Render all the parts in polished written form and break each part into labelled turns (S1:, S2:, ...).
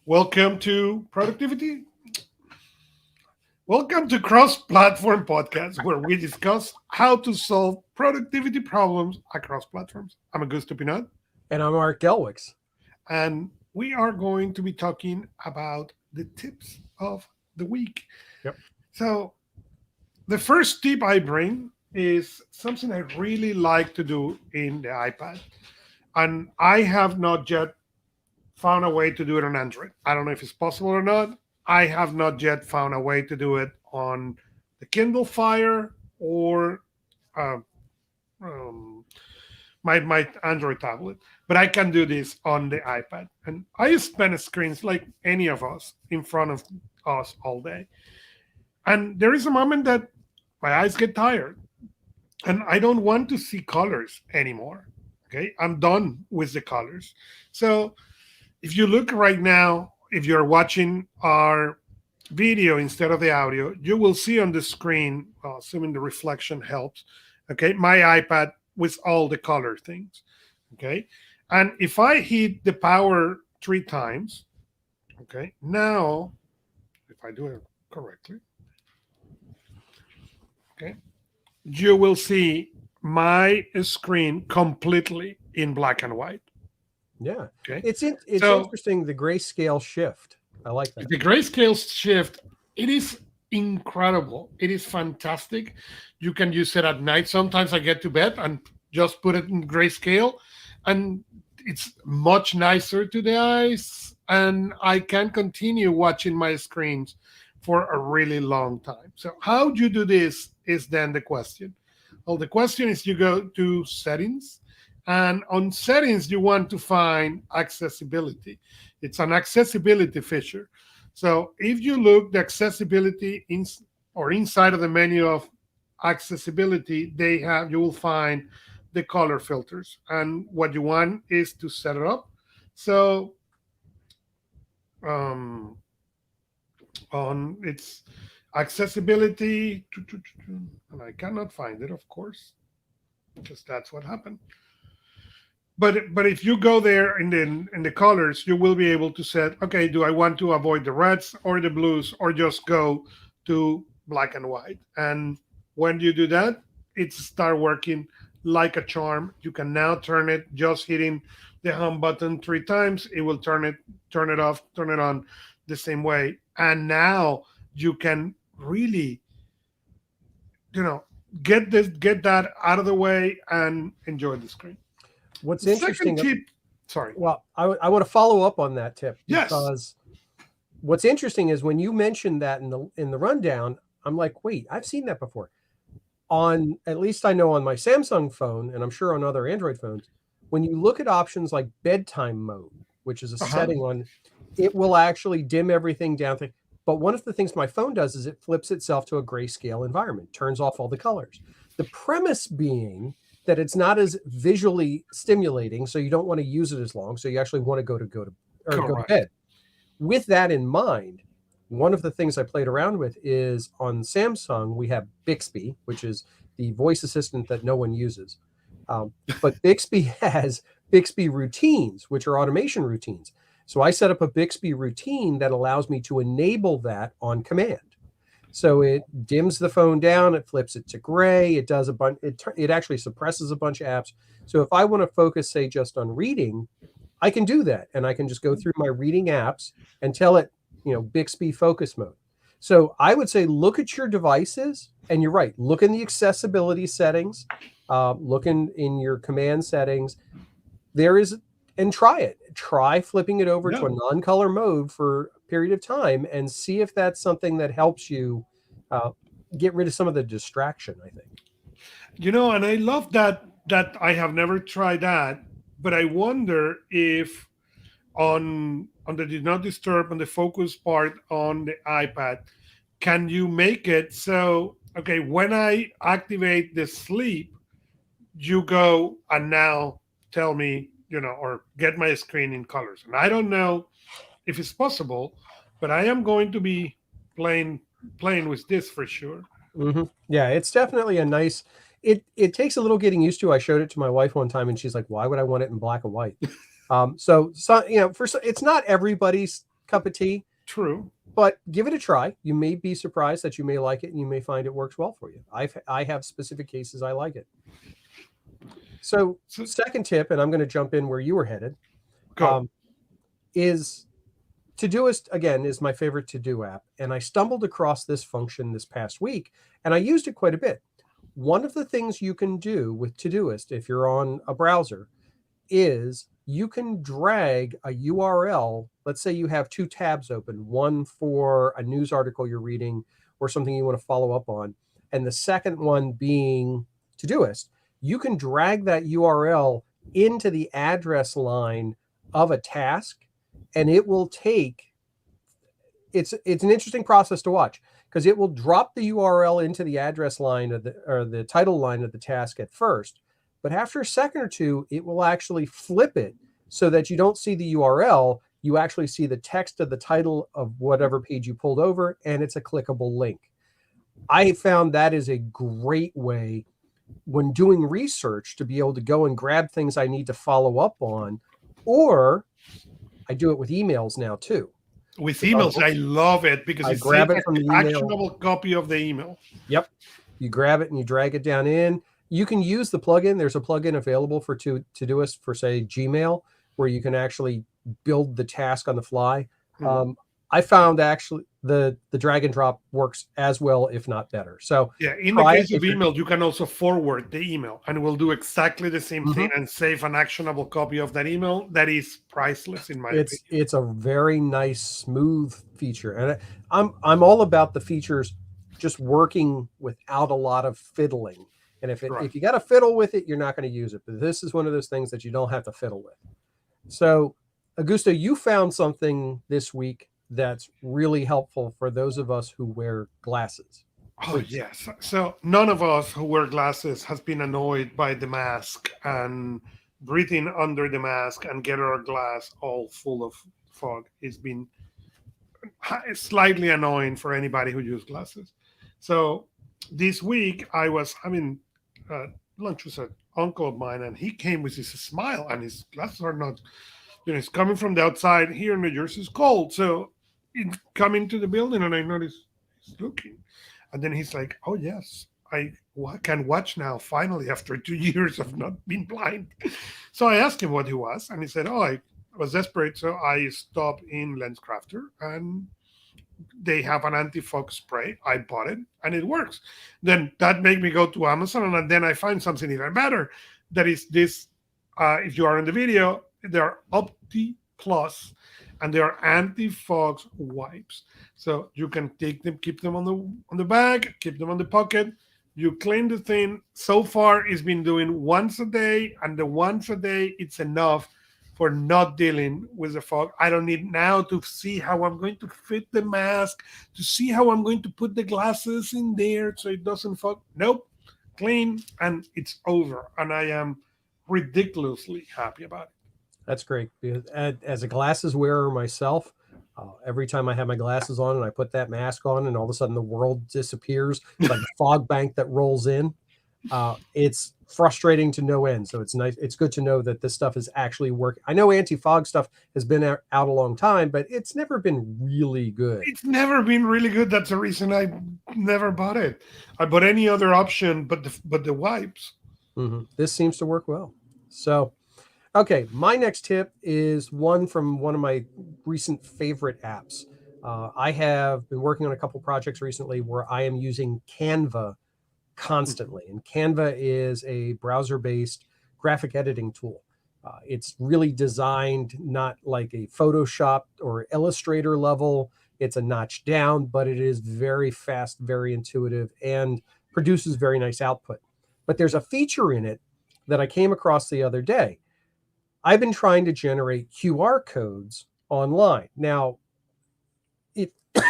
S1: Welcome to Productivity. Welcome to Cross Platform Podcast, where we discuss how to solve productivity problems across platforms. I'm Augusto Pinaud,
S2: And I'm Art Gelwicks.
S1: and we are going to be talking about the tips of the week.
S2: Yep.
S1: So, the first tip I bring is something I really like to do in the iPad, and I have not yet found a way to do it on Android. I don't know if it's possible or not. I have not yet found a way to do it on the Kindle Fire or uh, um, my Android tablet, but I can do this on the iPad. And I spend screens like any of us in front of us all day. And there is a moment that my eyes get tired and I don't want to see colors anymore. Okay, I'm done with the colors. So if you look right now, if you're watching our video instead of the audio, you will see on the screen, assuming the reflection helps, okay, my iPad with all the color things, okay? And if I hit the power 3 times, okay, now, if I do it correctly, okay, you will see my screen completely in black and white.
S2: Yeah.
S1: Okay.
S2: It's
S1: So
S2: interesting, the grayscale shift. I like that.
S1: the grayscale shift, it is incredible. It is fantastic. You can use it at night. Sometimes I get to bed and just put it in grayscale, and it's much nicer to the eyes. And I can continue watching my screens for a really long time. So, how do you do this is then the question. Well, the question is you go to settings, and on settings, you want to find accessibility. It's an accessibility feature. So if you look the accessibility in or inside of the menu of accessibility, they have you will find the color filters. And what you want is to set it up. So um, on its accessibility, and I cannot find it, of course, because that's what happened. But if you go there in the colors, you will be able to set, okay, do I want to avoid the reds or the blues or just go to black and white? And when you do that, it start working like a charm. You can now turn it just hitting the home button 3 times. It will turn it off, turn it on the same way. And now you can really, you know, get that out of the way and enjoy the screen.
S2: What's
S1: The second
S2: interesting,
S1: tip, sorry.
S2: well, I want to follow up on that tip
S1: Yes.
S2: because what's interesting is when you mentioned that in the rundown, I'm like, wait, I've seen that before. On at least I know on my Samsung phone, and I'm sure on other Android phones, when you look at options like bedtime mode, which is a
S1: Uh-huh.
S2: setting on, it will actually dim everything down. But one of the things my phone does is it flips itself to a grayscale environment, turns off all the colors. The premise being that it's not as visually stimulating, so you don't want to use it as long. So you actually want to go to
S1: Correct.
S2: bed. With that in mind, one of the things I played around with is on Samsung, we have Bixby, which is the voice assistant that no one uses. But Bixby has Bixby Routines, which are automation routines. So I set up a Bixby routine that allows me to enable that on command. So it dims the phone down, it flips it to gray, it does a bunch, it actually suppresses a bunch of apps. So if I want to focus, say, just on reading, I can do that. And I can just go through my reading apps and tell it, Bixby focus mode. So I would say look at your devices, and you're right, look in the accessibility settings, look in your command settings. There is, and try it. Try flipping it over to
S1: Yeah.
S2: a non-color mode for a period of time and see if that's something that helps you uh, get rid of some of the distraction, I think.
S1: And I love that I have never tried that, but I wonder if on the do not disturb on the focus part on the iPad, can you make it so okay, when I activate the sleep, you go and now tell me, or get my screen in colors. And I don't know if it's possible, but I am going to be playing playing with this for sure.
S2: Yeah, it's definitely a nice. It takes a little getting used to. I showed it to my wife one time, and she's like, "Why would I want it in black and white?" So it's not everybody's cup of tea.
S1: True.
S2: But give it a try. You may be surprised that you may like it, and you may find it works well for you. I have specific cases I like it. So second tip, and I'm going to jump in where you were headed, is Todoist, again, is my favorite to-do app. And I stumbled across this function this past week, and I used it quite a bit. One of the things you can do with Todoist, if you're on a browser, is you can drag a URL. Let's say you have two tabs open, one for a news article you're reading or something you want to follow up on, and the second one being Todoist. You can drag that URL into the address line of a task, and it will take, it's an interesting process to watch, because it will drop the URL into the address line of the title line of the task at first. But after a second or two, it will actually flip it so that you don't see the URL. You actually see the text of the title of whatever page you pulled over, and it's a clickable link. I found that is a great way when doing research to be able to go and grab things I need to follow up on, or I do it with emails now too.
S1: With emails, I love it because
S2: I grab it from the email.
S1: Actionable copy of the email.
S2: Yep. You grab it and you drag it down in. You can use the plugin. There's a plugin available for Todoist for, say, Gmail, where you can actually build the task on the fly. I found actually the drag and drop works as well, if not better. So
S1: yeah, in the case of email, you can also forward the email, and it will do exactly the same thing and save an actionable copy of that email. That is priceless in my opinion.
S2: It's a very nice, smooth feature, and I'm all about the features just working without a lot of fiddling. And if you got to fiddle with it, you're not going to use it. But this is one of those things that you don't have to fiddle with. So, Augusto, you found something this week that's really helpful for those of us who wear glasses.
S1: Oh, yes. So none of us who wear glasses has been annoyed by the mask and breathing under the mask and get our glass all full of fog. It's been slightly annoying for anybody who uses glasses. So this week I was having lunch with an uncle of mine, and he came with his smile, and his glasses are not, it's coming from the outside. Here in New Jersey it's cold. So it's coming to the building, and I noticed he's looking. And then he's like, oh, yes, I can watch now, finally, after 2 years of not being blind. So I asked him what he was, and he said, oh, I was desperate, so I stopped in LensCrafter, and they have an anti-fog spray. I bought it, and it works. Then that made me go to Amazon, and then I find something even better. That is this, if you are in the video, they're Opti Plus, and they are anti-fog wipes. So you can take them, keep them on the bag, keep them on the pocket. You clean the thing. So far, it's been doing once a day, and the once a day, it's enough for not dealing with the fog. I don't need now to see how I'm going to fit the mask, to see how I'm going to put the glasses in there so it doesn't fog. Nope, clean, and it's over. And I am ridiculously happy about it.
S2: That's great. As a glasses wearer myself, every time I have my glasses on and I put that mask on, and all of a sudden the world disappears, it's like a fog bank that rolls in. It's frustrating to no end. So it's nice. It's good to know that this stuff is actually working. I know anti-fog stuff has been out a long time, but it's never been really good.
S1: It's never been really good. That's the reason I never bought it. I bought any other option but the wipes.
S2: This seems to work well. So, okay, my next tip is one from one of my recent favorite apps. I have been working on a couple projects recently where I am using Canva constantly. And Canva is a browser-based graphic editing tool. It's really designed not like a Photoshop or Illustrator level. It's a notch down, but it is very fast, very intuitive, and produces very nice output. But there's a feature in it that I came across the other day. I've been trying to generate QR codes online. Now,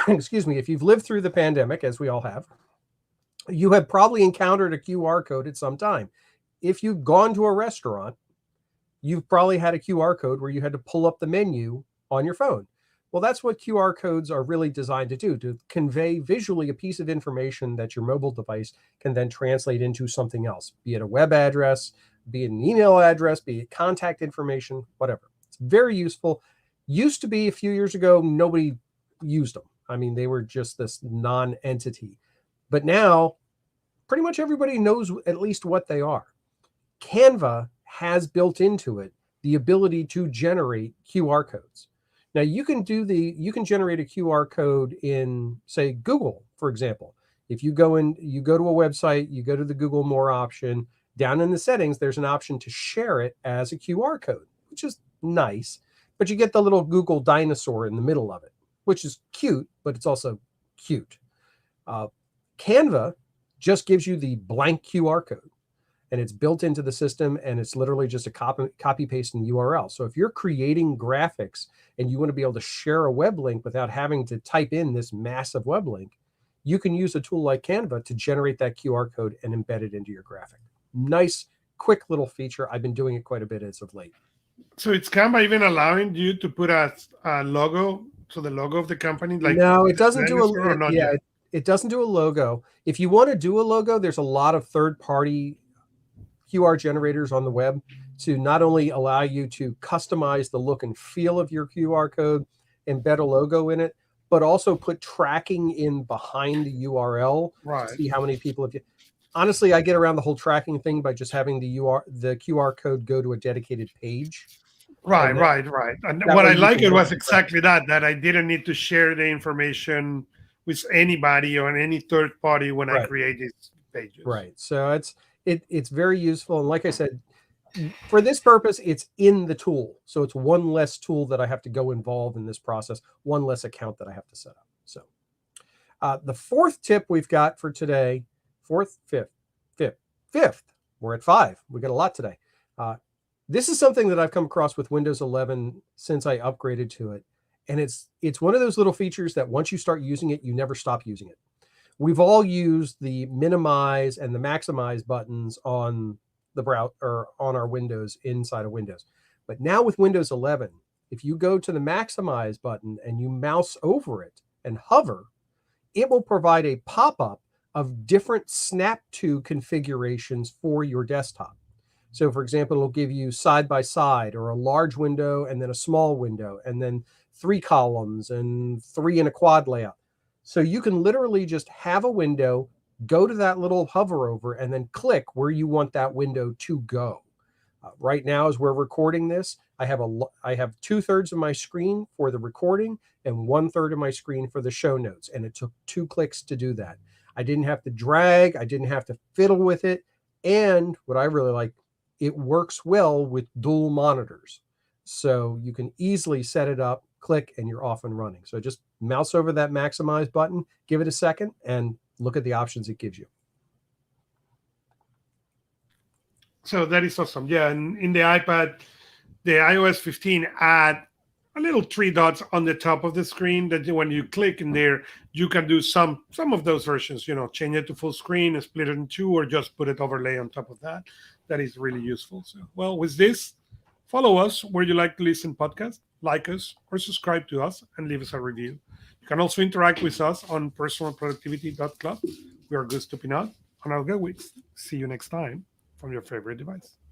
S2: excuse me, if you've lived through the pandemic, as we all have, you have probably encountered a QR code at some time. If you've gone to a restaurant, you've probably had a QR code where you had to pull up the menu on your phone. Well, that's what QR codes are really designed to do, to convey visually a piece of information that your mobile device can then translate into something else, be it a web address, be it an email address, be it contact information, whatever. It's very useful. Used to be a few years ago, nobody used them. I mean, they were just this non-entity. But now, pretty much everybody knows at least what they are. Canva has built into it the ability to generate QR codes. Now you can generate a QR code in, say, Google, for example. If you go to a website, you go to the Google More option, down in the settings, there's an option to share it as a QR code, which is nice, but you get the little Google dinosaur in the middle of it, which is cute, but it's also cute. Canva just gives you the blank QR code, and it's built into the system, and it's literally just a copy paste in URL. So if you're creating graphics and you want to be able to share a web link without having to type in this massive web link, you can use a tool like Canva to generate that QR code and embed it into your graphic. Nice, quick little feature. I've been doing it quite a bit as of late.
S1: So it's Canva even allowing you to put a logo, so the logo of the company? Like,
S2: no, it doesn't do it doesn't do a logo. If you want to do a logo, there's a lot of third-party QR generators on the web to not only allow you to customize the look and feel of your QR code, embed a logo in it, but also put tracking in behind the URL to see how many people have. Honestly, I get around the whole tracking thing by just having the QR code go to a dedicated page.
S1: Right. And what I like it was exactly that I didn't need to share the information with anybody or any third party when I create these pages.
S2: Right. So it's very useful. And like I said, for this purpose, it's in the tool. So it's one less tool that I have to go involve in this process, one less account that I have to set up. So the fourth tip we've got for today, fifth, we're at 5. We got a lot today. This is something that I've come across with Windows 11 since I upgraded to it. And it's one of those little features that once you start using it, you never stop using it. We've all used the minimize and the maximize buttons on the browser or on our Windows inside of Windows. But now with Windows 11, if you go to the maximize button and you mouse over it and hover, it will provide a pop-up of different snap to configurations for your desktop. So for example, it'll give you side by side or a large window and then a small window and then 3 columns and 3 in a quad layout. So you can literally just have a window, go to that little hover over, and then click where you want that window to go. Right now, as we're recording this, I have 2/3 of my screen for the recording and 1/3 of my screen for the show notes. And it took 2 clicks to do that. I didn't have to drag. I didn't have to fiddle with it. And what I really like, it works well with dual monitors. So you can easily set it up, click, and you're off and running. So just mouse over that maximize button, give it a second, and look at the options it gives you.
S1: So that is awesome. Yeah, and in the iPad, the iOS 15 add a little 3 dots on the top of the screen that when you click in there, you can do some of those versions, change it to full screen, split it in 2, or just put it overlay on top of that. That is really useful. So, well, with this, follow us where you like to listen podcasts, like us, or subscribe to us, and leave us a review. You can also interact with us on personalproductivity.club. We are Augusto Pinaud and Art Gelwicks. See you next time from your favorite device.